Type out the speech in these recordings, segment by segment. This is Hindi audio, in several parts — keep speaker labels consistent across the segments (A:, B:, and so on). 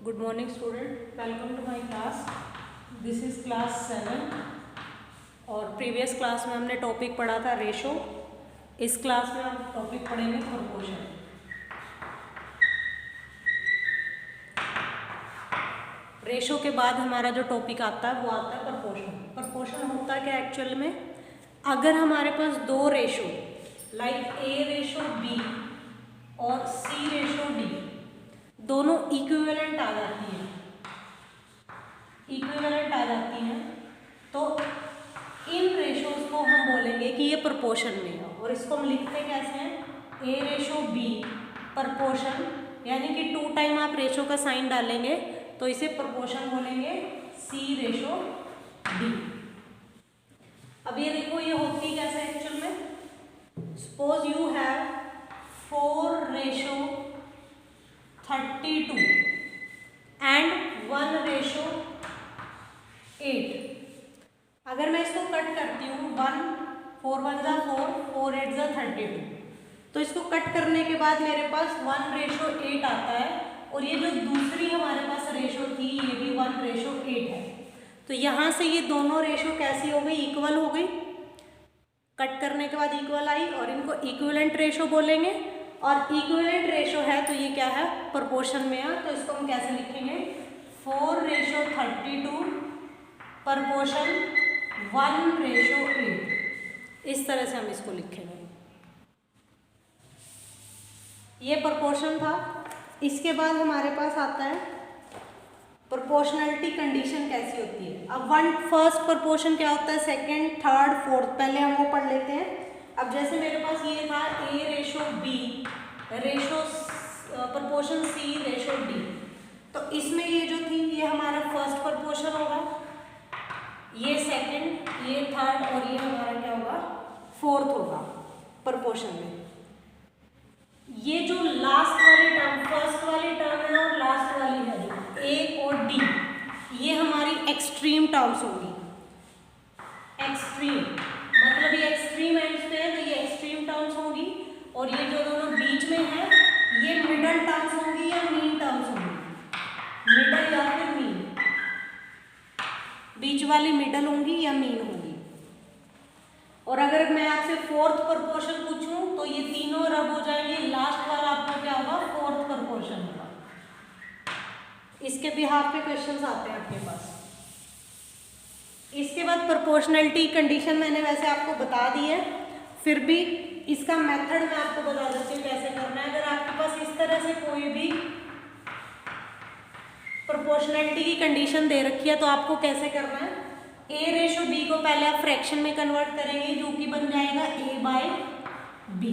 A: Good morning student, welcome to my class. This is class 7 और प्रीवियस क्लास में हमने टॉपिक पढ़ा था रेशो. इस क्लास में हम टॉपिक पढ़ेंगे प्रोपोर्शन. रेशो के बाद हमारा जो टॉपिक आता है वो आता है प्रोपोर्शन. प्रोपोर्शन होता क्या एक्चुअल में, अगर हमारे पास दो ratio like a ratio b और सी रेशो डी दोनों इक्विवेलेंट आ जाती हैं, तो इन रेशोज को हम बोलेंगे कि ये प्रोपोर्शन में है. और इसको हम लिखते कैसे हैं, ए रेशो बी प्रोपोर्शन, यानी कि 2 टाइम आप रेशो का साइन डालेंगे तो इसे प्रोपोर्शन बोलेंगे सी रेशो डी. अब ये देखो ये होती कैसे एक्चुअल में. Suppose you have 4 ratio 32 and 1 ratio 8. अगर मैं इसको कट करती हूँ 1 4 1 जा 4 4 8 जा 32, तो इसको कट करने के बाद मेरे पास 1 रेशो 8 आता है. और ये जो दूसरी हमारे पास रेशो थी ये भी 1 रेशो 8 है. तो यहाँ से ये दोनों रेशो कैसी हो गई, इक्वल हो गई. कट करने के बाद इक्वल आई और इनको इक्विवेलेंट रेशो बोलेंगे. और इक्विवेलेंट रेशो है तो ये क्या है, प्रोपोर्शन में है. तो इसको हम कैसे लिखेंगे, 4 रेशो 32 प्रोपोर्शन 1 रेशो 8. इस तरह से हम इसको लिखेंगे. ये प्रोपोर्शन था. इसके बाद हमारे पास आता है प्रोपोर्शनलिटी कंडीशन कैसी होती है. अब फर्स्ट प्रोपोर्शन क्या होता है, सेकंड, थर्ड, फोर्थ, पहले हम वो पढ़ लेते हैं. अब जैसे मेरे पास ये था ए रेशो बी रेशो प्रोपोर्शन सी रेशो डी, तो इसमें ये जो थी ये हमारा फर्स्ट प्रोपोर्शन होगा, ये सेकंड, ये थर्ड और ये हमारा क्या होगा, फोर्थ होगा प्रोपोर्शन में. ये जो लास्ट वाली टर्म, फर्स्ट वाली टर्म है और लास्ट वाली है जो ए और डी, ये हमारी एक्सट्रीम टर्म्स होंगी. एक्सट्रीम मतलब ये एक्सट्रीम एंड्स पे है तो ये एक्सट्रीम टर्म्स होंगी. और ये जो दोनों बीच में है ये मिडल टर्म्स होंगी या मीन टर्म्स होंगी. मिडल या फिर मीन, बीच वाली मिडल होंगी या मीन होंगी. और अगर मैं आपसे फोर्थ प्रोपोर्शन पूछूं तो ये तीनों रब हो जाएंगे. लास्ट वाला आपको क्या होगा, फोर्थ प्रोपोर्शन होगा. इसके बिहाफ पे क्वेश्चंस आते हैं आपके पास. इसके बाद प्रोपोर्शनलिटी कंडीशन मैंने वैसे आपको बता दी है, फिर भी इसका मेथड मैं आपको बता देती हूँ कैसे करना है. अगर आपके पास इस तरह से कोई भी प्रोपोर्शनलिटी की कंडीशन दे रखी है तो आपको कैसे करना है, ए रेशो बी को पहले आप फ्रैक्शन में कन्वर्ट करेंगे जो कि बन जाएगा a by b.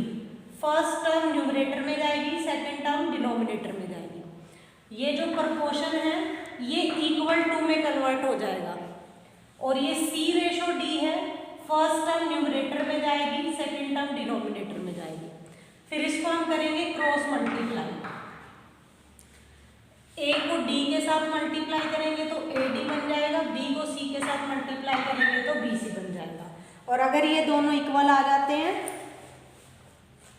A: First term numerator में जाएगी, सेकेंड टर्म डिनोमिनेटर में जाएगी. ये जो प्रोपोर्शन है ये इक्वल टू में कन्वर्ट हो जाएगा. और ये सी रेशो डी है, फर्स्ट टर्म न्यूमरेटर में जाएगी, सेकेंड टर्म डिनोमिनेटर में जाएगी. फिर इसको हम करेंगे क्रॉस मल्टीप्लाई. ए को डी के साथ मल्टीप्लाई करेंगे तो ए डी बन जाएगा, बी को सी के साथ मल्टीप्लाई करेंगे तो बी सी बन जाएगा. और अगर ये दोनों इक्वल आ जाते हैं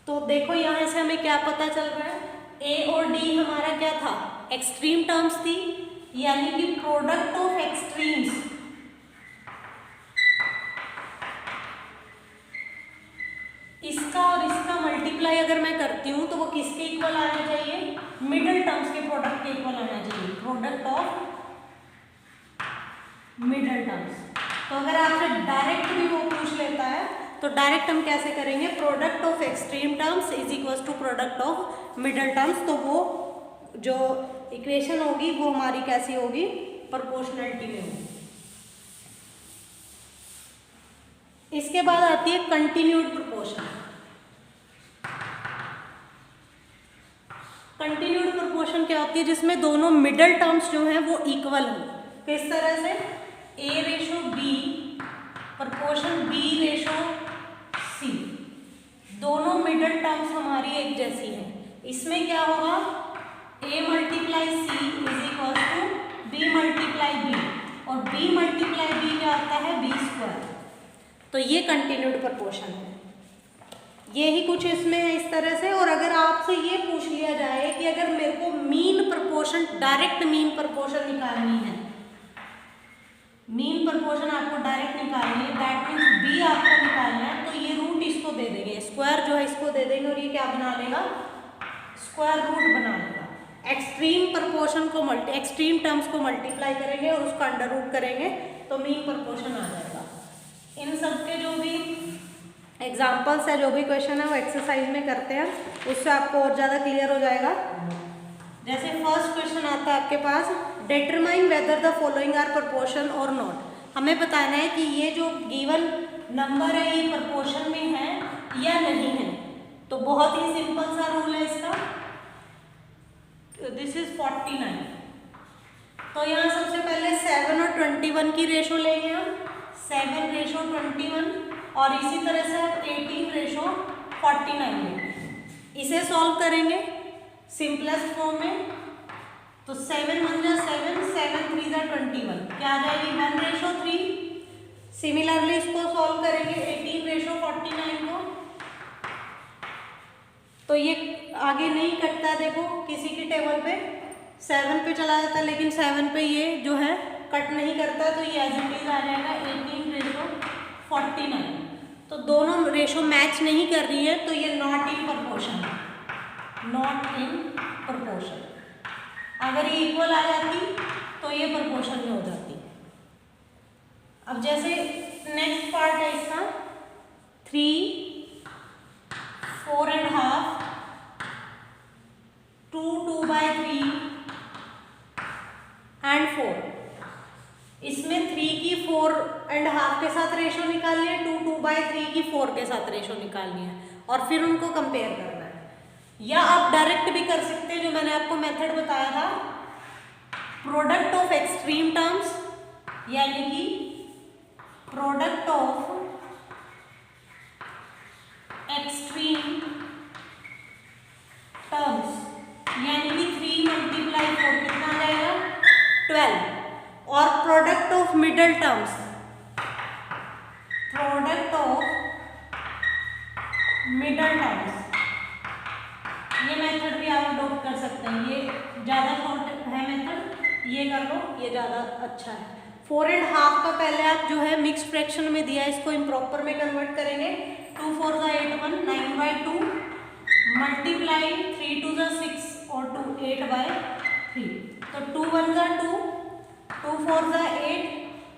A: तो देखो यहाँ से हमें क्या पता चल रहा है, ए और डी हमारा क्या था, एक्सट्रीम टर्म्स थी, यानी कि प्रोडक्ट ऑफ एक्सट्रीम्स. इसका और इसका मल्टीप्लाई अगर मैं करती हूँ तो वो किसके इक्वल आना चाहिए, मिडल टर्म्स के प्रोडक्ट के इक्वल आना चाहिए, प्रोडक्ट ऑफ मिडल टर्म्स. तो अगर आपसे डायरेक्ट भी वो पूछ लेता है तो डायरेक्ट हम कैसे करेंगे, product of extreme terms is equal to product of middle terms. तो वो जो इक्वेशन होगी वो हमारी कैसी होगी, प्रोपोर्शनलिटी में होगी. इसके बाद आती है कंटिन्यूड प्रोपोर्शन. कंटिन्यूड प्रोपोर्शन क्या होती है, जिसमें दोनों मिडल टर्म्स जो हैं वो इक्वल हो. किस तरह से, a ratio b proportion b ratio c, दोनों मिडल टर्म्स हमारी एक जैसी हैं. इसमें क्या होगा, a multiply c is equal to b multiply b, और बी मल्टीप्लाई बी क्या आता है, बी स्क्वायर. तो ये कंटिन्यूड प्रोपोर्शन है. ये ही कुछ इसमें है इस तरह से। और अगर आपसे ये पूछ लिया जाए कि अगर मेरे को mean proportion, direct mean proportion निकालनी है, मीन प्रपोर्शन आपको डायरेक्ट निकालनी है, दैट मीन्स बी आपको निकालना है, तो ये रूट इसको दे देंगे, स्क्वायर जो है इसको दे देंगे और ये क्या बना लेगा, स्क्वायर रूट बना लेगा। एक्सट्रीम प्रपोर्शन को एक्सट्रीम टर्म्स को मल्टीप्लाई करेंगे और उसका अंडर रूट करेंगे तो मीन प्रपोर्शन आ जाएगा। इन सब के जो भी एग्जाम्पल्स है, जो भी क्वेश्चन है वो एक्सरसाइज में करते हैं, उससे आपको और ज़्यादा क्लियर हो जाएगा। जैसे फर्स्ट क्वेश्चन आता है आपके पास, determine whether the following are proportion और नॉट। हमें बताना है कि ये जो गिवन नंबर है ये प्रपोर्शन में है या नहीं है। तो बहुत ही सिंपल सा रूल है इसका, दिस इज 49। तो यहाँ सबसे पहले 7 और 21 की रेशो लेंगे हम, 7:21, और इसी तरह से आप 18:49 लेंगे। इसे सॉल्व करेंगे सिंपलेस्ट फॉर्म में, तो 7 1 जा 7, 7 3 जा 21, क्या आ जाएगी 1:3। सिमिलरली इसको सॉल्व करेंगे 18:49 को, तो ये आगे नहीं कटता है, देखो किसी की टेबल पे 7 पे चला जाता है, लेकिन 7 पे ये जो है कट नहीं करता, तो ये एज इट इज आ जाएगा 18:49। तो दोनों रेशो मैच नहीं कर रही है, तो ये नॉट इन प्रपोर्शन है, नॉट इन प्रपोर्शन। अगर ये इक्वल आ जाती तो ये प्रपोर्शन में हो जाती। अब जैसे नेक्स्ट पार्ट है इसका 3, 4.5, 2, 2/3 एंड 4। इसमें 3 की 4.5 के साथ रेशो निकालनी है, 2 2/3 की 4 के साथ रेशो निकालनी है, और फिर उनको कंपेयर करना है। या आप डायरेक्ट भी कर सकते हैं, जो मैंने आपको मेथड बताया था, प्रोडक्ट ऑफ एक्सट्रीम टर्म्स, यानी कि प्रोडक्ट ऑफ एक्सट्रीम टर्म्स, यानी कि 3 × 4 कितना आ जाएगा 12। और product of middle terms, product of middle terms, ये मेथड भी आप अडॉप्ट कर सकते हैं। ये ज़्यादा शॉर्ट है मेथड, ये कर लो, ये ज़्यादा अच्छा है। 4.5 का पहले आप जो है मिक्स फ्रैक्शन में दिया, इसको इम्प्रॉपर में कन्वर्ट करेंगे। 2 4 जा 8 1, 9/2 मल्टीप्लाई 3 2 जा 6 और 2 8/3। तो 2 1 जा 2, 2 4 जा 8,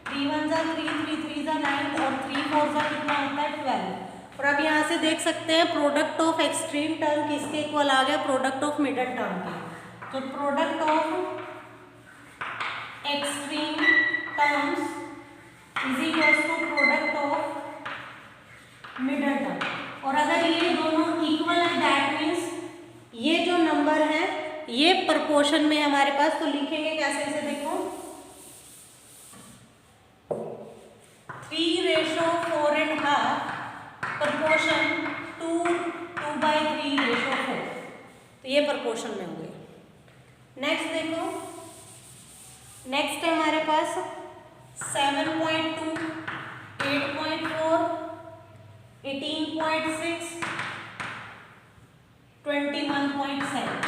A: 3 1 जा 3, 3 3 जा 9 और 3 4 जा कितना होता है 12। और अब यहाँ से देख सकते हैं प्रोडक्ट ऑफ एक्सट्रीम टर्म किसके इक्वल आ गया, प्रोडक्ट ऑफ मिडल टर्म के। तो product of extreme terms is equal to product of middle term. और अगर ये दोनों इक्वल है, दैट मीन्स ये जो नंबर है ये प्रपोर्शन में हमारे पास, तो लिखेंगे कैसे इसे, देखो 3:4.5 प्रपोर्शन 2 2/3:4, तो ये प्रपोर्शन में हो गए। नेक्स्ट देखो, नेक्स्ट है हमारे पास 7.2, 8.4, 18.6, 21.7।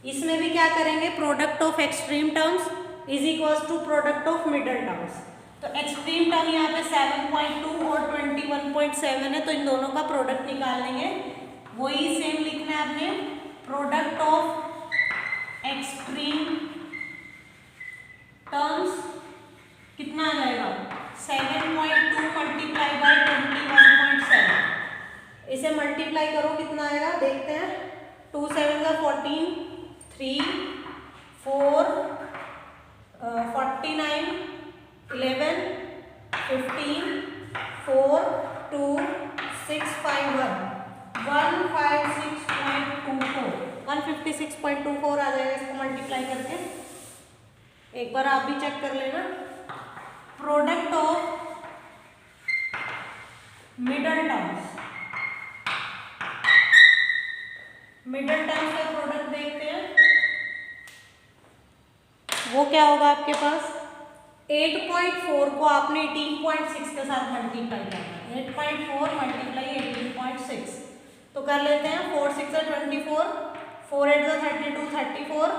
A: इसमें भी क्या करेंगे, product of extreme terms is equals to product of middle terms. तो एक्सट्रीम टर्म यहाँ पे 7.2 और 21.7 है, तो इन दोनों का प्रोडक्ट निकाल लेंगे। वही सेम लिखना है आपने, प्रोडक्ट ऑफ एक्सट्रीम टर्म्स कितना आ जाएगा 7.2 मल्टीप्लाई बाय 21.7। इसे मल्टीप्लाई करो कितना आएगा, देखते हैं। 2 7 का 14, 3 4 49, 11 15 4 2 6 5 1 156.24 156.24 आ जाएगा इसको मल्टीप्लाई करके। एक बार आप भी चेक कर लेना। Product of middle terms, middle terms का प्रोडक्ट देखते हैं, वो क्या होगा आपके पास। 8.4 को आपने 18.6 के साथ मल्टीप्लाई करना है, 8.4 मल्टीप्लाई 18.6 तो कर लेते हैं 4 6 24, 4 8 32 34,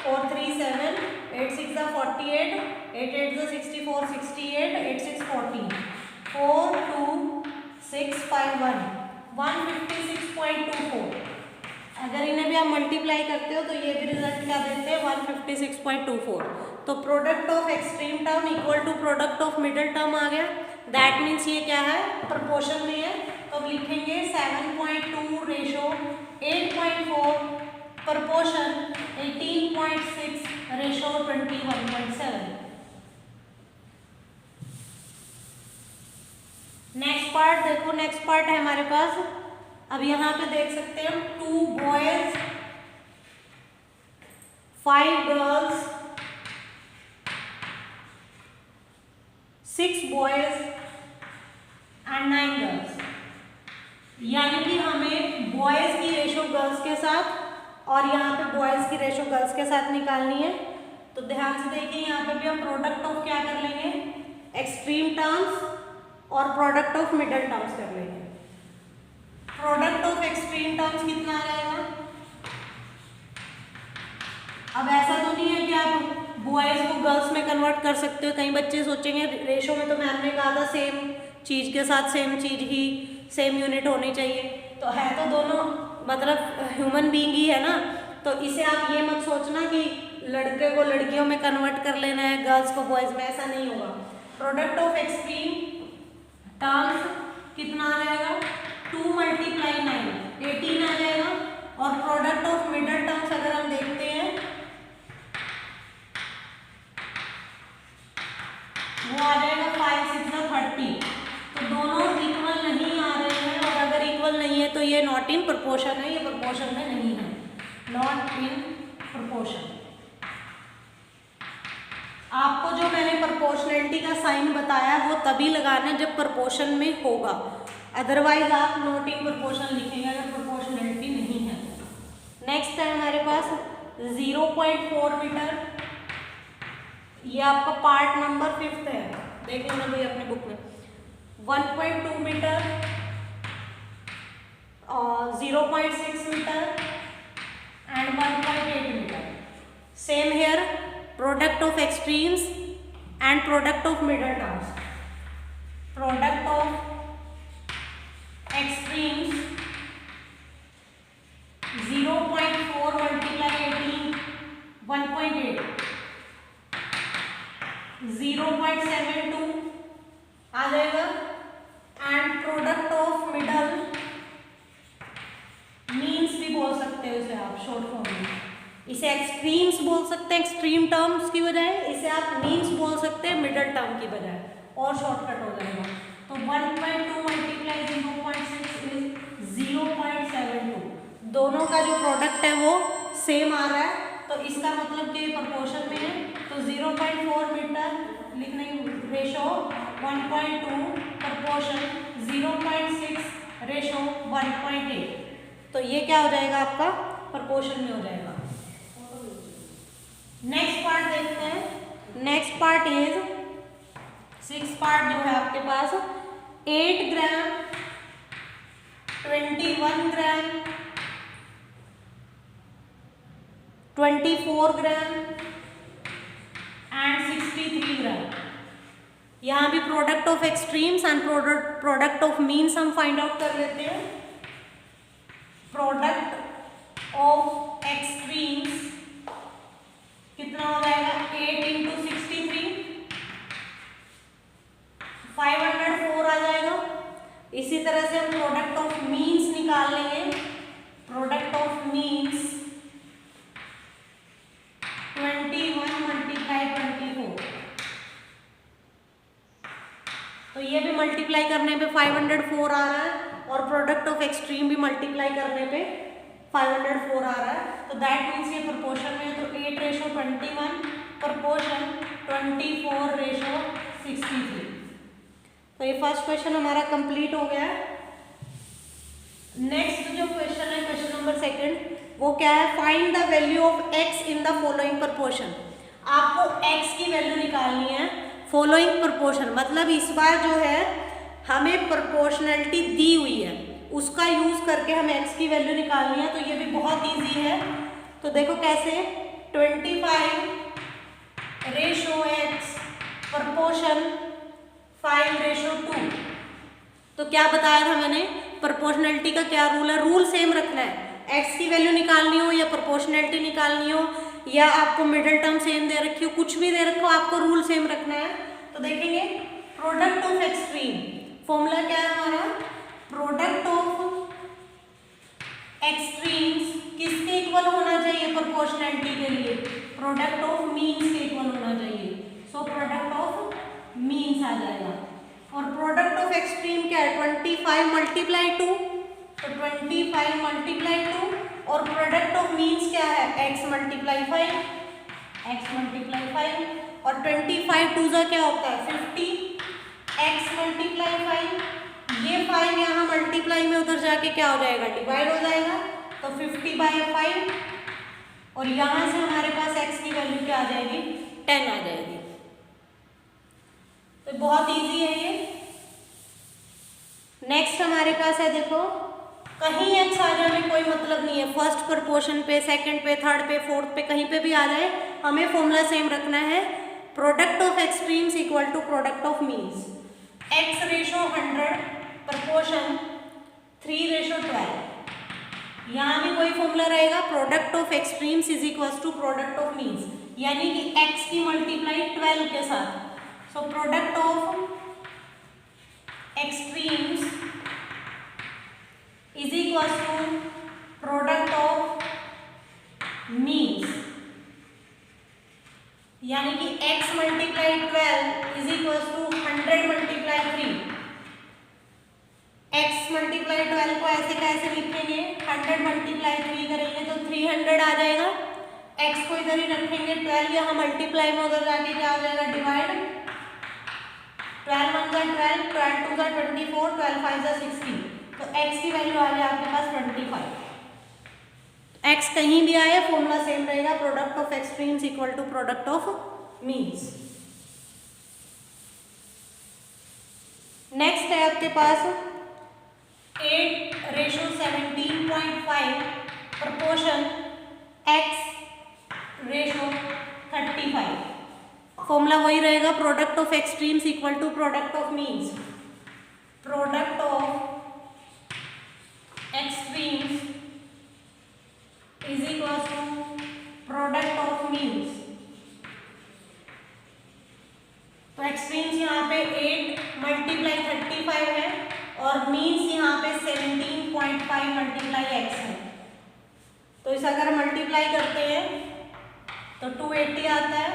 A: 4 3 7, 8 6 48, 8 8 64 68, 8 6 40, 4 2 6 5 1 156.24। अगर इन्हें भी आप मल्टीप्लाई करते हो तो ये भी रिजल्ट क्या देते हैं 156.24। तो product of extreme term equal to product of middle term आ गया। दैट मीन्स ये क्या है, प्रोपोर्शन में है। तो अब लिखेंगे 7.2 ratio 8.4 proportion 18.6 ratio 21.7। Next part देखो, नेक्स्ट पार्ट है हमारे पास। अब यहाँ पे देख सकते हैं 2 boys 5 girls 6 boys and 9 girls. यानी कि हमें बॉयज की रेशो गर्ल्स के साथ और यहाँ पे बॉयज की रेशो गर्ल्स के साथ निकालनी है। तो ध्यान से देखिए, यहाँ पे भी हम प्रोडक्ट ऑफ क्या कर लेंगे, एक्सट्रीम टर्म्स और प्रोडक्ट ऑफ मिडल टर्म्स कर लेंगे। प्रोडक्ट ऑफ एक्सट्रीम टर्म्स कितना आ जाएगा। अब ऐसा तो नहीं है कि आप बॉयज को गर्ल्स में कन्वर्ट कर सकते हो। कई बच्चे सोचेंगे रेशो में तो मैम ने कहा था सेम चीज के साथ सेम चीज ही सेम यूनिट होनी चाहिए। तो है तो दोनों मतलब ह्यूमन बीइंग ही है ना। तो इसे आप ये मत सोचना कि लड़के को लड़कियों में कन्वर्ट कर लेना है, गर्ल्स को बॉयज में, ऐसा नहीं होगा। प्रोडक्ट ऑफ एक्सट्रीम टर्म्स कितना आ जाएगा, 2 × 9 18 आ जाएगा। और प्रोडक्ट ऑफ मिडल टर्म्स अगर हम देखते हैं वो आ जाएगा 5 6 30। तो दोनों इक्वल नहीं आ रहे हैं, और अगर इक्वल नहीं है तो ये नॉट इन प्रोपोर्शन है, ये प्रोपोर्शन में नहीं है, नॉट इन प्रोपोर्शन। आपको जो मैंने प्रोपोर्शनलिटी का साइन बताया वो तभी लगाना है जब प्रोपोर्शन में होगा, अदरवाइज आप नॉट इन प्रोपोर्शन लिखेंगे अगर प्रोपोर्शनलिटी नहीं है। नेक्स्ट है हमारे पास 0.4 मीटर। ये आपका पार्ट नंबर 5 है, देख लेना भाई अपने बुक में। 1.2 metre, 0.6 metre and 1.8 metre. Same here, product of extremes and product of middle terms. Product of extremes 0.4 × 18 1.8, 0.72 आ जाएगा। And product of middle means भी बोल सकते हो इसे आप शॉर्ट फॉर्म में। इसे एक्सट्रीम्स बोल सकते हैं एक्सट्रीम टर्म्स की बजाय, इसे आप मीन्स बोल सकते हैं मिडल टर्म की बजाय, और शॉर्टकट हो जाएगा। तो 1.2 × 0.6 इज 0.72। दोनों का जो प्रोडक्ट है वो सेम आ रहा है, तो इसका मतलब कि प्रोपोर्शन में है। तो 0.4 मीटर लिखने रेशो 1.2 प्रोपोर्शन 0.6 रेशो 1.8। तो ये क्या हो जाएगा आपका प्रोपोर्शन में हो जाएगा। नेक्स्ट पार्ट देखते हैं। नेक्स्ट पार्ट इज 6 पार्ट जो है आपके पास 8 ग्राम 21 ग्राम 24 ग्राम एंड 63 ग्राम। यहाँ भी product of extremes and product of means हम फाइंड आउट कर लेते हैं। प्रोडक्ट ऑफ एक्सट्रीम्स कितना हो जाएगा 8 × 63 504 आ जाएगा। इसी तरह से हम प्रोडक्ट ऑफ मीन्स निकाल लेंगे। Product of means 21 × 24। तो ये भी मल्टीप्लाई करने पे 504 आ रहा है, और प्रोडक्ट ऑफ एक्सट्रीम भी मल्टीप्लाई करने पे 504 आ रहा है। तो दैट मीन्स ये प्रोपोर्शन में है। तो 8:21 प्रोपोर्शन 24:63। तो ये फर्स्ट क्वेश्चन हमारा कंप्लीट हो गया है। नेक्स्ट जो क्वेश्चन है, क्वेश्चन नंबर 2, वो क्या है, find the value of x in the following proportion. आपको x की वैल्यू निकालनी है फॉलोइंग प्रोपोर्शन, मतलब इस बार जो है हमें प्रोपोर्शनलिटी दी हुई है। उसका यूज करके हमें x की वैल्यू निकालनी है। तो ये भी बहुत इजी है। तो देखो कैसे, 25/x प्रपोर्शन 5/2। तो क्या बताया था मैंने, प्रोपोर्शनलिटी का क्या रूल है, रूल सेम रखना है। x की वैल्यू निकालनी हो या प्रोपोर्शनलिटी निकालनी हो या आपको मिडिल टर्म सेम दे रखी हो, कुछ भी दे रखो, आपको रूल सेम रखना है। तो देखेंगे प्रोडक्ट ऑफ एक्सट्रीम, फॉर्मूला क्या है हमारा, प्रोडक्ट ऑफ एक्सट्रीम्स किसके इक्वल होना चाहिए, प्रोपोर्शनलिटी के लिए प्रोडक्ट ऑफ मीन्स के इक्वल होना चाहिए। सो प्रोडक्ट ऑफ मीन्स आ जाएगा। और प्रोडक्ट ऑफ एक्सट्रीम क्या है, 25 मल्टीप्लाई 2, तो 25 मल्टीप्लाई 2। और प्रोडक्ट ऑफ मीन्स क्या है, x मल्टीप्लाई 5, x मल्टीप्लाई 5। और 25 टू जा क्या होता है 50, x मल्टीप्लाई 5। ये 5 यहाँ मल्टीप्लाई में उधर जाके क्या हो जाएगा, डिवाइड हो जाएगा, तो 50/5। और यहाँ से हमारे पास x की वैल्यू क्या आ जाएगी, 10 आ जाएगी। तो बहुत इजी है ये। नेक्स्ट हमारे पास है, देखो कहीं x आ जाए कोई मतलब नहीं है, फर्स्ट प्रोपोर्शन पे, सेकंड पे, थर्ड पे, फोर्थ पे, कहीं पे भी आ जाए, हमें फॉर्मूला सेम रखना है। Product of extremes equal to product of means. x/100 proportion 3/12। यहाँ भी कोई फॉर्मूला रहेगा, product of extremes is equal to product of means, यानी कि x की मल्टीप्लाई 12 के साथ। So product of extremes is equal to product of means, यानी कि x multiply 12 is equal to 100 multiply 3। x multiply 12 को ऐसे कैसे लिखेंगे, 100 मल्टीप्लाई 3 करेंगे तो 300 आ जाएगा। x को इधर ही रखेंगे, 12 यहाँ मल्टीप्लाई में उधर जाके क्या हो जाएगा, डिवाइड। 12 1 जा 12, 12 2 जा 24, 12 5 जा 16। तो x की वैल्यू आ गई आपके पास 25। x कहीं भी आए फॉर्मूला सेम रहेगा, product of extremes equal to product of means. Next है आपके पास 8/17.5 प्रोपोर्शन x/35। फॉर्मूला वही रहेगा, product of extremes equal to product of means. Product of extremes is equal to product of means. तो एक्सट्रीम्स यहाँ पे 8 मल्टीप्लाई 35 है और मीन्स यहाँ पे 17.5 मल्टीप्लाई x है। तो इसे अगर मल्टीप्लाई करते हैं तो 280 आता है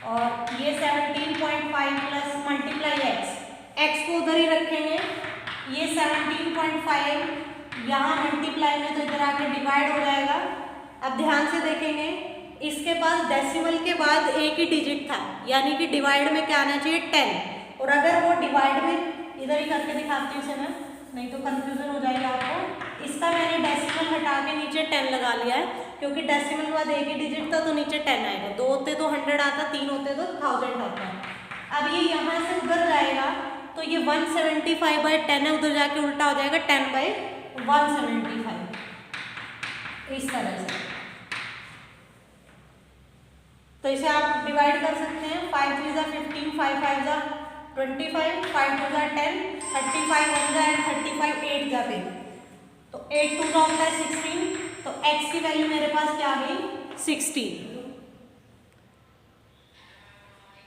A: और ये 17.5 प्लस मल्टीप्लाई x को उधर ही रखेंगे, ये 17.5 यहाँ मल्टीप्लाई में तो इधर आके डिवाइड हो जाएगा। अब ध्यान से देखेंगे, इसके पास डेसिमल के बाद एक ही डिजिट था, यानी कि डिवाइड में क्या आना चाहिए 10। और अगर वो डिवाइड में, इधर ही करके दिखाती हूँ इसे मैं, नहीं तो कंफ्यूजन हो जाएगा आपको। इसका मैंने डेसिमल हटा के नीचे 10 लगा लिया है, क्योंकि डेसिमल के बाद एक ही डिजिट था तो नीचे 10 आएगा। 2 होते तो 100 आता, 3 होते तो 1000 आता है। अब ये यहाँ से उधर जाएगा तो ये 175/10 है, उधर जाके उल्टा हो जाएगा 10/175, इस तरह से। तो इसे आप डिवाइड कर सकते हैं, 5 3 जा 15, 5 5 जा 25, 5 2 जा 10, 35 1 जा 35, 8 जा 8। तो 8 2 जा होता है 16। तो x की वैल्यू मेरे पास क्या आ गई 16।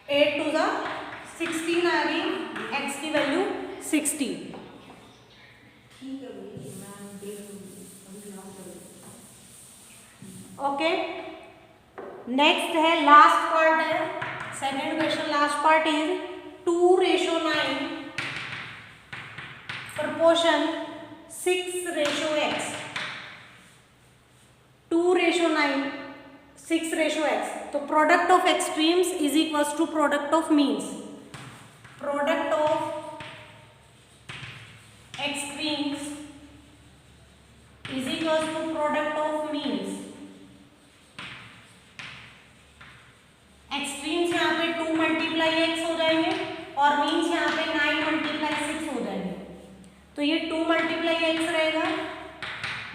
A: 8 2 जा 16 आ गई, x की वैल्यू 16। ओके, नेक्स्ट है लास्ट पार्ट है, second question last part is 2/9 proportion 6/x। 2/9 6/x। तो product of extremes is equal to product of means. Product of extremes is equal to product of means. Extremes यहाँ पे 2 मल्टीप्लाई x हो जाएंगे और मीन्स यहाँ पे 9 मल्टीप्लाई 6 हो जाएंगे। तो तो ये 2 मल्टीप्लाई एक्स रहेगा,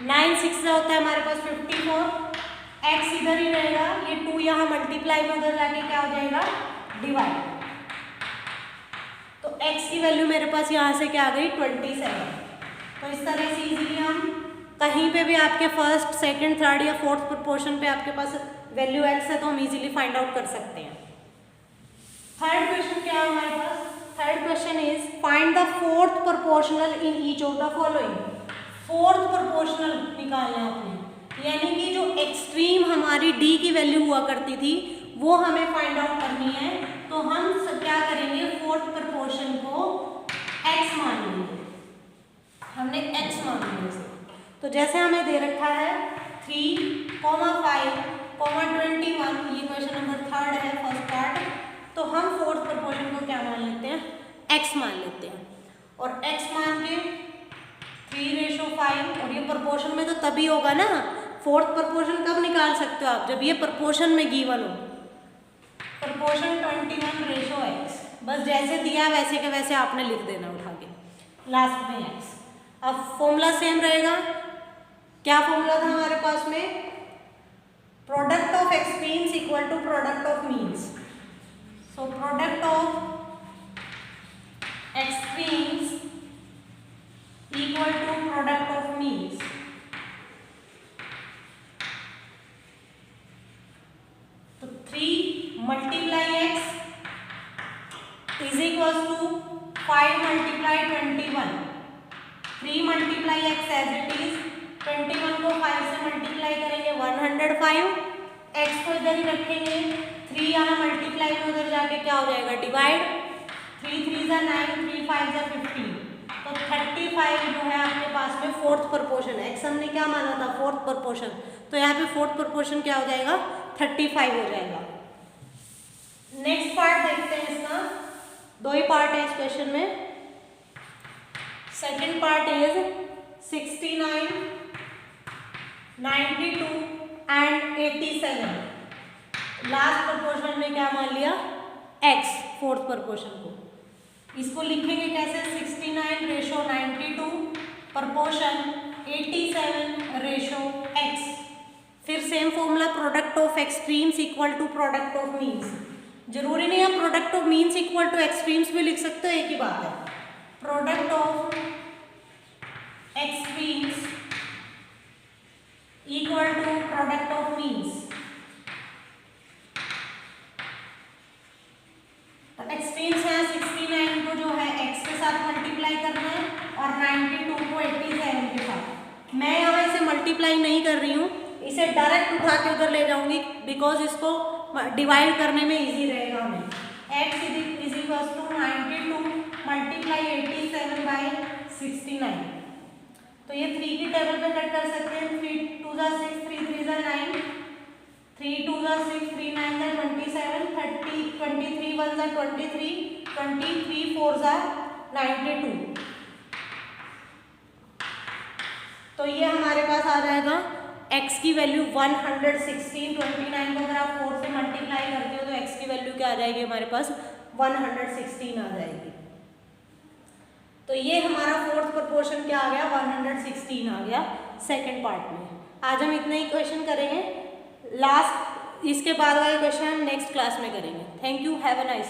A: 9 6 से होता है हमारे पास 54, एक्स इधर ही रहेगा, ये 2 यहाँ मल्टीप्लाई में उधर जाके क्या हो जाएगा, डिवाइड। तो x की वैल्यू मेरे पास यहाँ से क्या आ गई, 27। तो इस तरह से इजीली हम कहीं पे भी आपके फर्स्ट सेकंड थर्ड या फोर्थ प्रोपोर्शन पे आपके पास वैल्यू x है तो हम इजीली फाइंड आउट कर सकते हैं। थर्ड क्वेश्चन क्या है हमारे पास, third question is find the fourth proportional in each of the following. Fourth proportional निकालना है आपने, यानी कि जो एक्सट्रीम हमारी d की वैल्यू हुआ करती थी वो हमें फाइंड आउट करनी है। तो हम क्या करेंगे, फोर्थ प्रोपोर्शन को x मान लेंगे, हमने x मान लिया। तो जैसे हमें दे रखा है 3, 5, 21, ये क्वेश्चन नंबर थर्ड है फर्स्ट पार्ट। तो हम फोर्थ प्रोपोर्शन को क्या मान लेते हैं, x मान लेते हैं, और x मान के 3:5, और ये प्रोपोर्शन में तो तभी होगा ना, फोर्थ प्रोपोर्शन कब निकाल सकते हो आप, जब ये प्रोपोर्शन में गिवन हो। प्रोपोर्शन 21:x, बस जैसे दिया वैसे के वैसे आपने लिख देना उठा के लास्ट में x। अब फॉर्मूला सेम रहेगा, क्या फॉर्मूला था हमारे पास में, product of extremes equal to product of means. So product of extremes equal to product of means. तो 3 multiply x is equal to 5 multiply 21। 3 multiply x as it is, 21 को 5 से मल्टीप्लाई करेंगे 105, x को इधर ही रखेंगे, 3 यहाँ मल्टीप्लाई में उधर जाके क्या हो जाएगा, डिवाइड। 3 3 जा 9, 3 5 जा 15। तो 35 जो है आपके पास में फोर्थ प्रोपोर्शन, x हमने क्या माना था, फोर्थ प्रोपोर्शन, तो यहाँ पे फोर्थ प्रोपोर्शन क्या हो जाएगा, 35 हो जाएगा। नेक्स्ट पार्ट देखते हैं इसका, 2 ही पार्ट है इस क्वेश्चन में। Second part is 69, 92 and 87। Last proportion में क्या मान लिया, x, फोर्थ प्रोपोर्शन को। इसको लिखेंगे कैसे, 69:92 प्रोपोर्शन 87:x। फिर same formula, product of extremes equal to product of means. जरूरी नहीं है product of means equal to extremes भी लिख सकते हो, एक ही बात है। Product of extremes equal to product of means. तो एक्सट्रीम्स है 69 को जो है x के साथ मल्टीप्लाई करना है, और 92 को 87 के साथ। मैं यहाँ इसे मल्टीप्लाई नहीं कर रही हूँ, इसे डायरेक्ट उठा के उधर ले जाऊंगी, बिकॉज इसको डिवाइड करने में इजी रहेगा हमें। x is equal to 92 multiply 87/69। तो ये 3 की टेबल पे कट कर सकते हैं, 3 2 जा 6, 3 3 जा 9, 3 2 जा 6, 3 9 जा 27, 30 23 1 जा 23, 23 4 जा 92। तो ये हमारे पास आ जाएगा x की वैल्यू 116। 29 को अगर आप 4 से मल्टीप्लाई करते हो तो x की वैल्यू क्या आ जाएगी हमारे पास, 116 आ जाएगी। तो ये हमारा फोर्थ प्रोपोर्शन क्या आ गया, 116 आ गया सेकंड पार्ट में। आज हम इतने ही क्वेश्चन करेंगे, लास्ट इसके बाद वाले क्वेश्चन हम नेक्स्ट क्लास में करेंगे। Thank you, have a nice